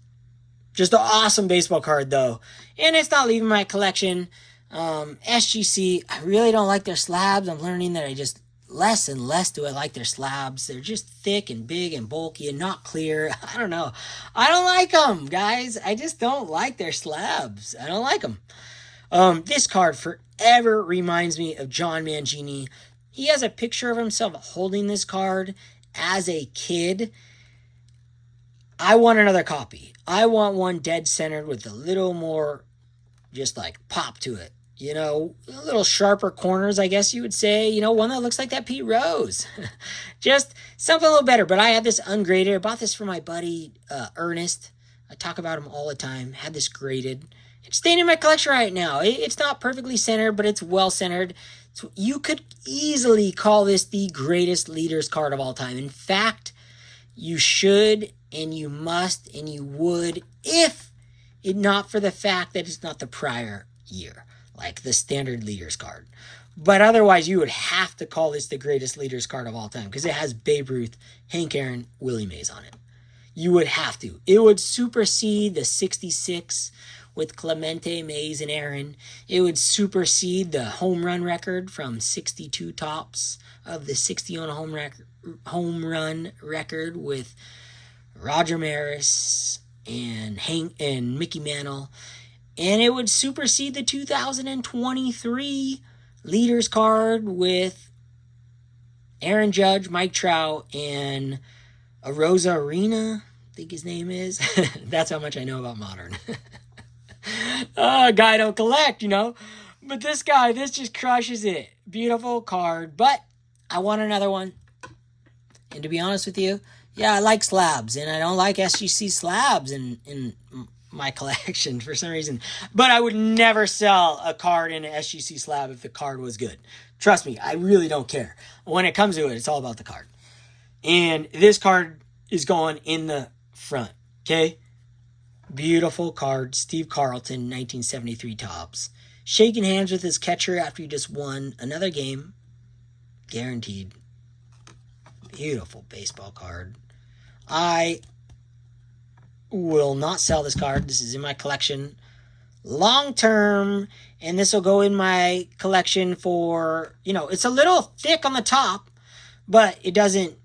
Just an awesome baseball card, though. And it's not leaving my collection. SGC, I really don't like their slabs. I'm learning that less and less do I like their slabs. They're just thick and big and bulky and not clear. I don't know. I don't like them, guys. I just don't like their slabs. I don't like them. This card forever reminds me of John Mangini. He has a picture of himself holding this card as a kid. I want another copy. I want one dead centered with a little more just like pop to it. You know, a little sharper corners, I guess you would say. You know, one that looks like that Pete Rose. Just something a little better. But I had this ungraded. I bought this for my buddy, Ernest. I talk about him all the time. Had this graded. It's staying in my collection right now. It's not perfectly centered, but it's well centered. So you could easily call this the greatest leaders card of all time. In fact, you should and you must and you would if it not for the fact that it's not the prior year. Like the standard leaders card. But otherwise, you would have to call this the greatest leaders card of all time because it has Babe Ruth, Hank Aaron, Willie Mays on it. You would have to. It would supersede the 66 with Clemente, Mays, and Aaron. It would supersede the home run record from 62 tops of the 60 on a home run record with Roger Maris and Mickey Mantle. And it would supersede the 2023 leaders card with Aaron Judge, Mike Trout, and Rosa Arena, I think his name is. That's how much I know about modern. Guy don't collect, you know. But this just crushes it. Beautiful card. But I want another one. And to be honest with you, yeah, I like slabs. And I don't like SGC slabs in my collection for some reason. But I would never sell a card in an SGC slab if the card was good. Trust me, I really don't care. When it comes to it, it's all about the card. And this card is going in the front. Okay? Beautiful card. Steve Carlton, 1973 tops. Shaking hands with his catcher after he just won another game. Guaranteed. Beautiful baseball card. I will not sell this card. This is in my collection long term, and this will go in my collection for, it's a little thick on the top, but it doesn't,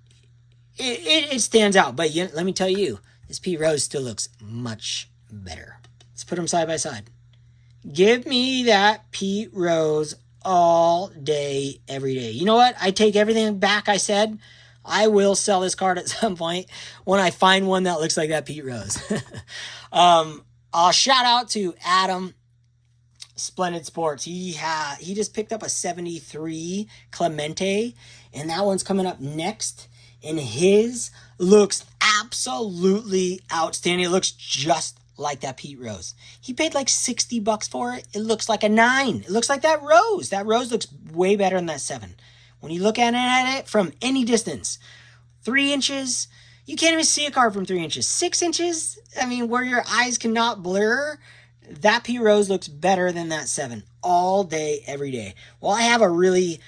it stands out. But let me tell you, this Pete Rose still looks much better. Let's put them side by side. Give me that Pete Rose all day, every day. You know what? I take everything back I said. I will sell this card at some point when I find one that looks like that Pete Rose. I'll shout out to Adam Splendid Sports. He just picked up a 73 Clemente, and that one's coming up next. And his looks absolutely outstanding. It looks just like that Pete Rose. He paid like $60 for it. It looks like a 9. It looks like that Rose. That Rose looks way better than that 7. When you look at it from any distance, 3 inches, you can't even see a card from 3 inches. 6 inches, I mean, where your eyes cannot blur, that Pete Rose looks better than that 7 all day, every day. Well, I have a really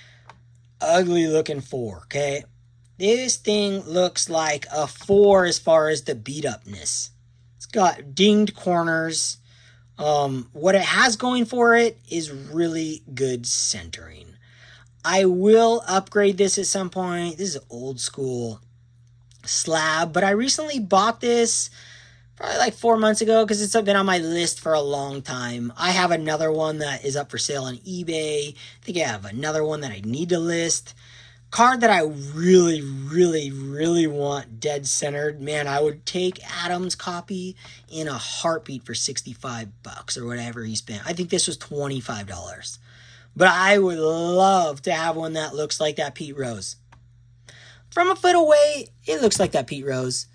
ugly looking 4, okay? This thing looks like a 4 as far as the beat upness. It's got dinged corners. What it has going for it is really good centering. I will upgrade this at some point. This is old school slab, but I recently bought this probably like 4 months ago because it's been on my list for a long time. I have another one that is up for sale on eBay. I think I have another one that I need to list. Card that I really, really, really want dead centered. Man, I would take Adam's copy in a heartbeat for $65 or whatever he spent. I think this was $25. But I would love to have one that looks like that Pete Rose. From a foot away, it looks like that Pete Rose.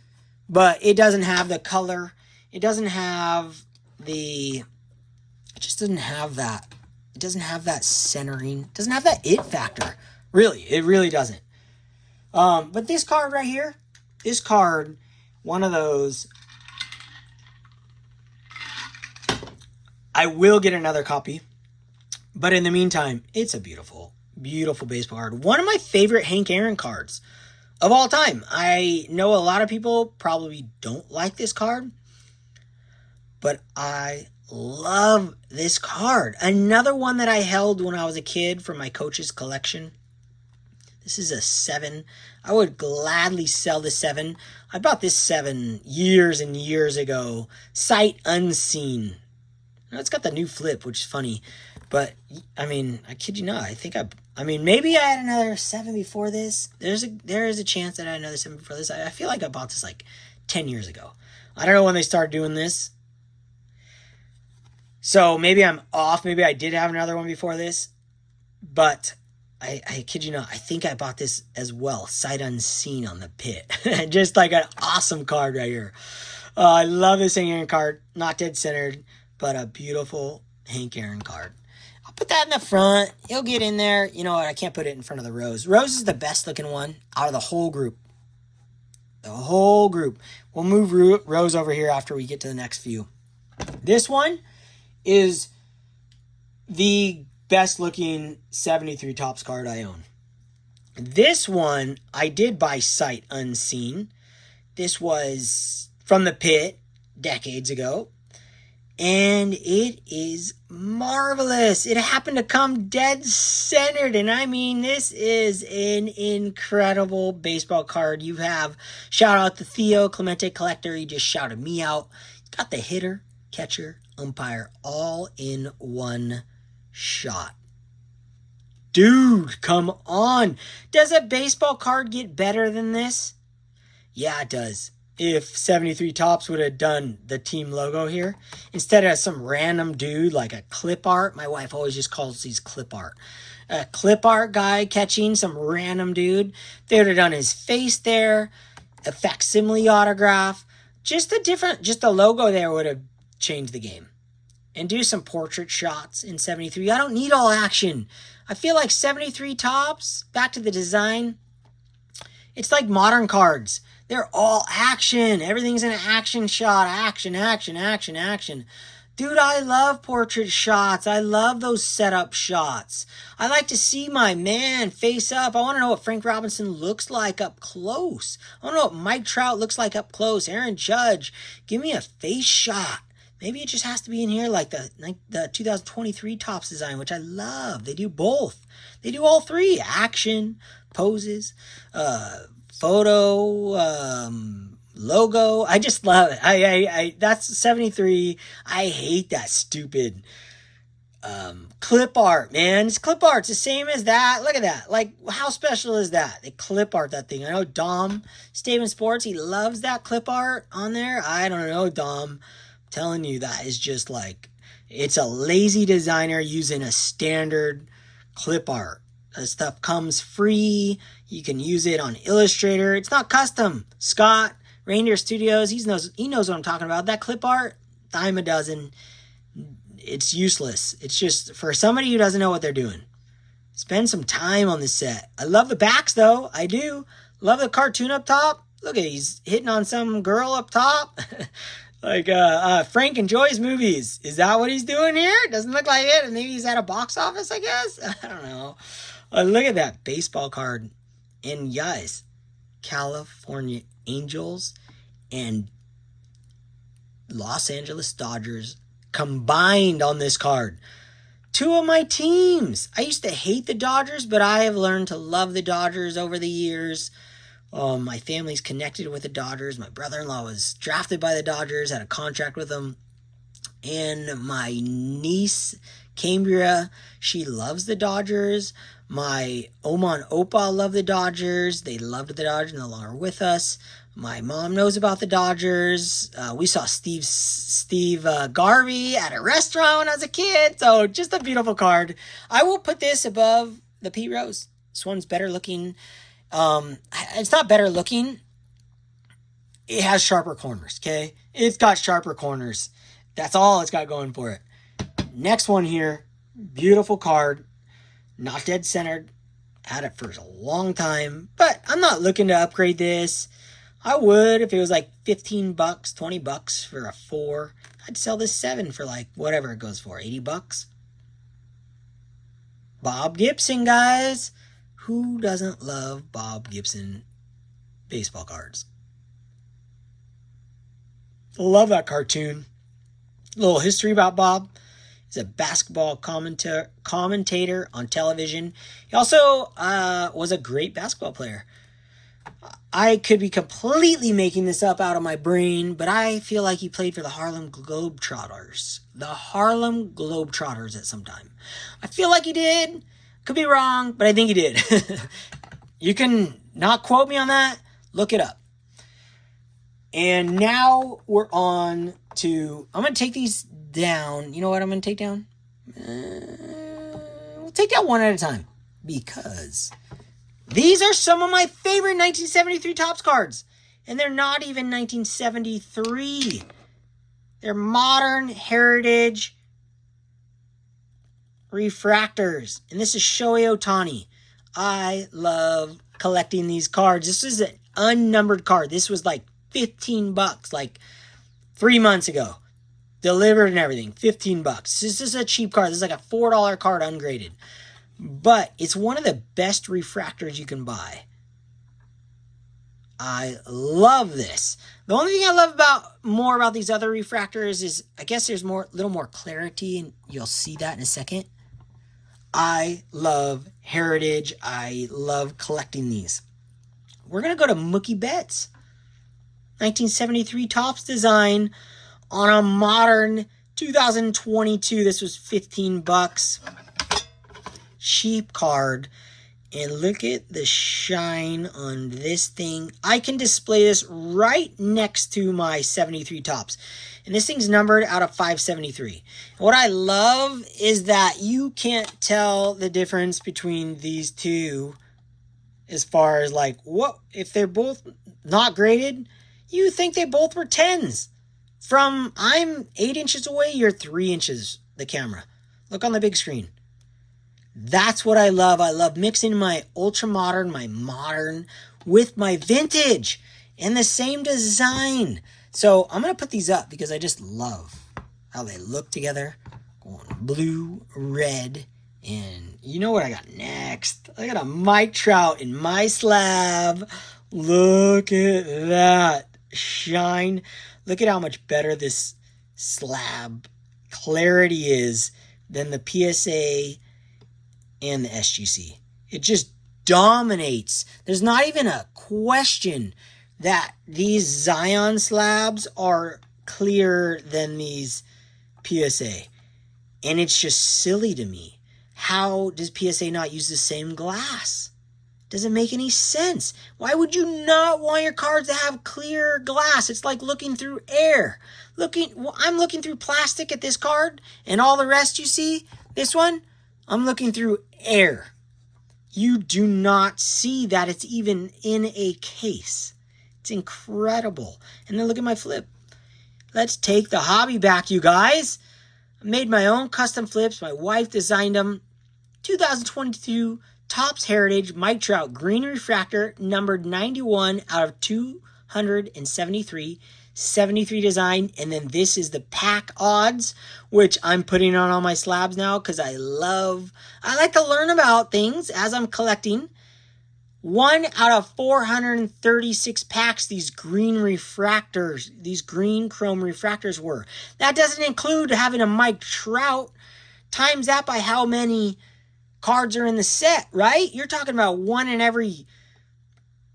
But it doesn't have the color. It doesn't have the... It just doesn't have that. It doesn't have that centering. It doesn't have that it factor. Really, it really doesn't. But this card right here, this card, one of those, I will get another copy. But in the meantime, it's a beautiful, beautiful baseball card. One of my favorite Hank Aaron cards of all time. I know a lot of people probably don't like this card, but I love this card. Another one that I held when I was a kid from my coach's collection. This is a 7. I would gladly sell the 7. I bought this 7 years and years ago. Sight unseen. Now it's got the new flip, which is funny. But, I mean, I kid you not. I mean, maybe I had another 7 before this. There is a chance that I had another 7 before this. I feel like I bought this like 10 years ago. I don't know when they started doing this. So maybe I'm off. Maybe I did have another one before this. But... I kid you not, I think I bought this as well, sight unseen on the pit. Just like an awesome card right here. I love this Hank Aaron card. Not dead centered, but a beautiful Hank Aaron card. I'll put that in the front. It'll get in there. You know what? I can't put it in front of the Rose. Rose is the best looking one out of the whole group. The whole group. We'll move Rose over here after we get to the next few. This one is the best looking 73 Topps card I own. This one I did buy sight unseen. This was from the pit decades ago. And it is marvelous. It happened to come dead centered. And I mean, this is an incredible baseball card. You have, shout out to Theo Clemente Collector. He just shouted me out. He's got the hitter, catcher, umpire all in one shot. Dude, come on. Does a baseball card get better than this? Yeah, it does. If 73 Topps would have done the team logo here, instead of some random dude like a clip art, my wife always just calls these clip art. A clip art guy catching some random dude, they would have done his face there, a facsimile autograph, just the logo there would have changed the game. And do some portrait shots in 73. I don't need all action. I feel like 73 Topps, back to the design, it's like modern cards. They're all action. Everything's an action shot. Action, action, action, action. Dude, I love portrait shots. I love those setup shots. I like to see my man face up. I want to know what Frank Robinson looks like up close. I want to know what Mike Trout looks like up close. Aaron Judge, give me a face shot. Maybe it just has to be in here like the 2023 Topps design, which I love. They do both. They do all three. Action, poses, photo, logo. I just love it. I that's 73. I hate that stupid clip art, man. It's clip art. It's the same as that. Look at that. Like, how special is that? They clip art that thing. I know Dom, Staven Sports, he loves that clip art on there. I don't know, Dom. I'm telling you, that is just like, it's a lazy designer using a standard clip art. That stuff comes free. You can use it on Illustrator. It's not custom. Scott, Reindeer Studios, he knows what I'm talking about. That clip art, dime a dozen. It's useless. It's just for somebody who doesn't know what they're doing. Spend some time on this set. I love the backs, though. I do. Love the cartoon up top. Look at, he's hitting on some girl up top. Like Frank enjoys movies. Is that what he's doing here? Doesn't look like it. Maybe he's at a box office, I guess. I don't know. Look at that baseball card. And guys, California Angels and Los Angeles Dodgers combined on this card. Two of my teams. I used to hate the Dodgers, but I have learned to love the Dodgers over the years. My family's connected with the Dodgers. My brother-in-law was drafted by the Dodgers, had a contract with them. And my niece, Cambria, she loves the Dodgers. My Oma and Opa love the Dodgers. They loved the Dodgers, no longer with us. My mom knows about the Dodgers. We saw Steve Garvey at a restaurant when I was a kid. So just a beautiful card. I will put this above the Pete Rose. This one's better looking. It's not better looking. It has sharper corners, okay? It's got sharper corners. That's all it's got going for it. Next one here. Beautiful card. Not dead centered. Had it for a long time. But I'm not looking to upgrade this. I would if it was like $15, $20 for a 4. I'd sell this 7 for like whatever it goes for, $80. Bob Gibson, guys. Who doesn't love Bob Gibson baseball cards? Love that cartoon. A little history about Bob. He's a basketball commentator on television. He also was a great basketball player. I could be completely making this up out of my brain, but I feel like he played for the Harlem Globetrotters. The Harlem Globetrotters at some time. I feel like he did. Could be wrong, but I think he did. You can not quote me on that. Look it up. And now we're on to... I'm going to take these down. You know what I'm going to take down? We'll take down one at a time. Because... these are some of my favorite 1973 Topps cards. And they're not even 1973. They're modern heritage refractors. And this is Shohei Ohtani. I love collecting these cards. This is an unnumbered card. This was like $15 like 3 months ago. Delivered and everything. $15. This is a cheap card. This is like a $4 card ungraded. But it's one of the best refractors you can buy. I love this. The only thing I love more about these other refractors is I guess there's little more clarity, and you'll see that in a second. I love heritage. I love collecting these. We're going to go to Mookie Betts. 1973 Topps design on a modern 2022. This was $15. Cheap card. And look at the shine on this thing. I can display this right next to my 73 Topps. And this thing's numbered out of 573. And what I love is that you can't tell the difference between these two as far as like, what if they're both not graded, you think they both were 10s. From I'm 8 inches away, you're 3 inches, the camera. Look on the big screen. That's what I love. I love mixing my ultra modern, my modern with my vintage and the same design. So I'm going to put these up because I just love how they look together. Going blue, red, and you know what I got next? I got a Mike Trout in my slab. Look at that shine. Look at how much better this slab clarity is than the PSA and the SGC. It just dominates. There's not even a question that these Zion slabs are clearer than these PSA. And it's just silly to me. How does PSA not use the same glass? Doesn't make any sense. Why would you not want your cards to have clear glass? It's like looking through air. I'm looking through plastic at this card, and all the rest you see, this one, I'm looking through air. You do not see that it's even in a case. It's incredible. And then look at my flip. Let's take the hobby back, you guys. I made my own custom flips. My wife designed them. 2022 Topps Heritage Mike Trout Green Refractor, numbered 91 out of 273. 73 design. And then this is the pack odds, which I'm putting on all my slabs now because I like to learn about things as I'm collecting. 1 out of 436 packs these green refractors, these green chrome refractors were. That doesn't include having a Mike Trout. Times that by how many cards are in the set, right? You're talking about 1 in every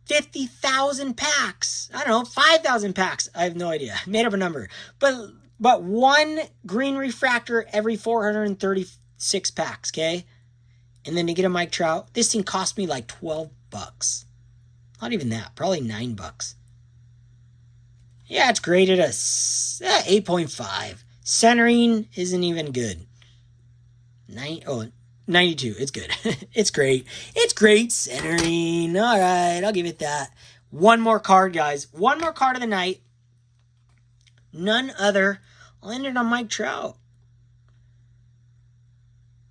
50,000 packs. I don't know, 5,000 packs. I have no idea. I made up a number. But 1 green refractor every 436 packs, okay? And then to get a Mike Trout, this thing cost me like $12. Not even that, probably $9. Yeah, it's graded a 8.5. Centering isn't even good. 92. It's good. It's great. It's great centering. All right, I'll give it that. One more card, guys. One more card of the night. None other. I'll end it on Mike Trout.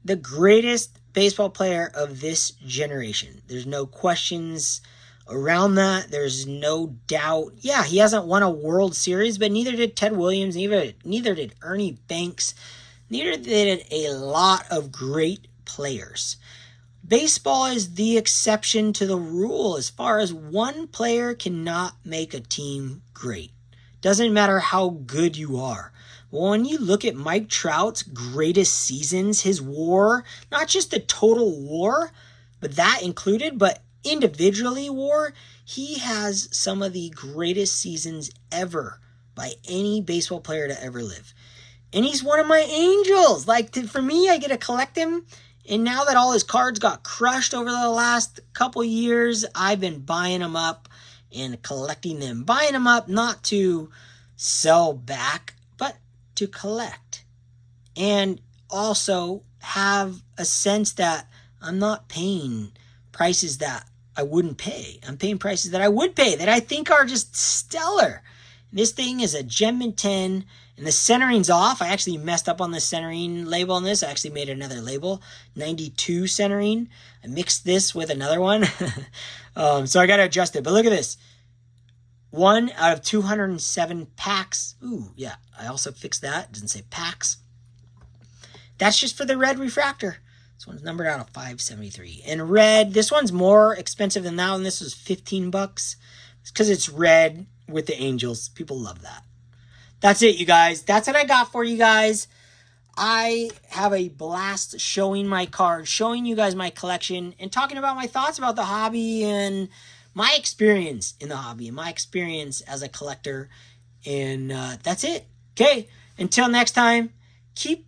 The greatest baseball player of this generation. There's no questions around that. There's no doubt. Yeah, he hasn't won a World Series, but neither did Ted Williams. Neither did Ernie Banks. Neither did a lot of great players. Baseball is the exception to the rule as far as one player cannot make a team great. Doesn't matter how good you are. Well, when you look at Mike Trout's greatest seasons, his WAR, not just the total WAR, but that included, but individually WAR, he has some of the greatest seasons ever by any baseball player to ever live. And he's one of my angels. For me, I get to collect him. And now that all his cards got crushed over the last couple years, I've been buying them up and collecting them. Buying them up not to sell back, but to collect. And also have a sense that I'm not paying prices that I wouldn't pay. I'm paying prices that I would pay, that I think are just stellar. This thing is a Gem 10, and the centering's off. I actually messed up on the centering label on this. I actually made another label, 92 centering. I mixed this with another one, so I got to adjust it. But look at this. 1 out of 207 packs. Ooh, yeah, I also fixed that. It doesn't say packs. That's just for the red refractor. This one's numbered out of 573. And red, this one's more expensive than that one. This was $15. It's because it's red with the Angels. People love that. That's it, you guys. That's what I got for you guys. I have a blast showing my cards, showing you guys my collection, and talking about my thoughts about the hobby and my experience in the hobby and my experience as a collector. And that's it. Okay, until next time, keep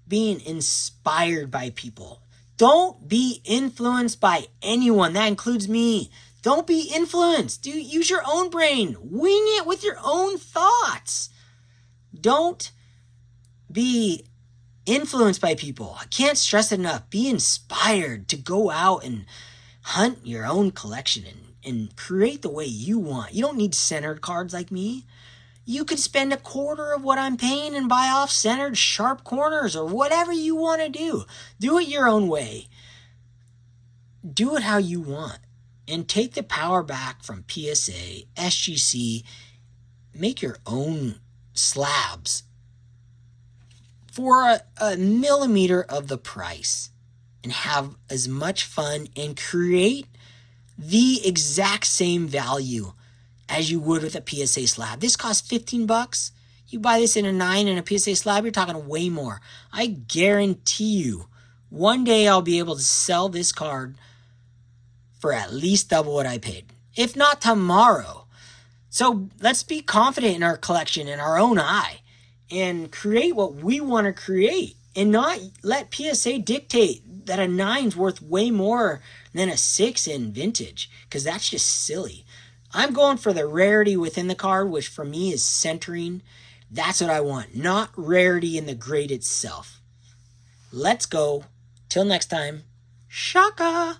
being inspired by people. Don't be influenced by anyone. That includes me. Don't be influenced. Use your own brain. Wing it with your own thoughts. Don't be influenced by people. I can't stress it enough. Be inspired to go out and hunt your own collection and create the way you want. You don't need centered cards like me. You could spend a quarter of what I'm paying and buy off centered sharp corners or whatever you want to do. Do it your own way. Do it how you want. And take the power back from PSA, SGC. Make your own slabs for a millimeter of the price. And have as much fun and create the exact same value as you would with a PSA slab. This costs $15. You buy this in a 9 and a PSA slab, you're talking way more. I guarantee you, one day I'll be able to sell this card for at least double what I paid, if not tomorrow. So let's be confident in our collection, in our own eye, and create what we want to create and not let PSA dictate that a 9's worth way more than a 6 in vintage, because that's just silly. I'm going for the rarity within the card, which for me is centering. That's what I want, not rarity in the grade itself. Let's go. Till next time, Shaka!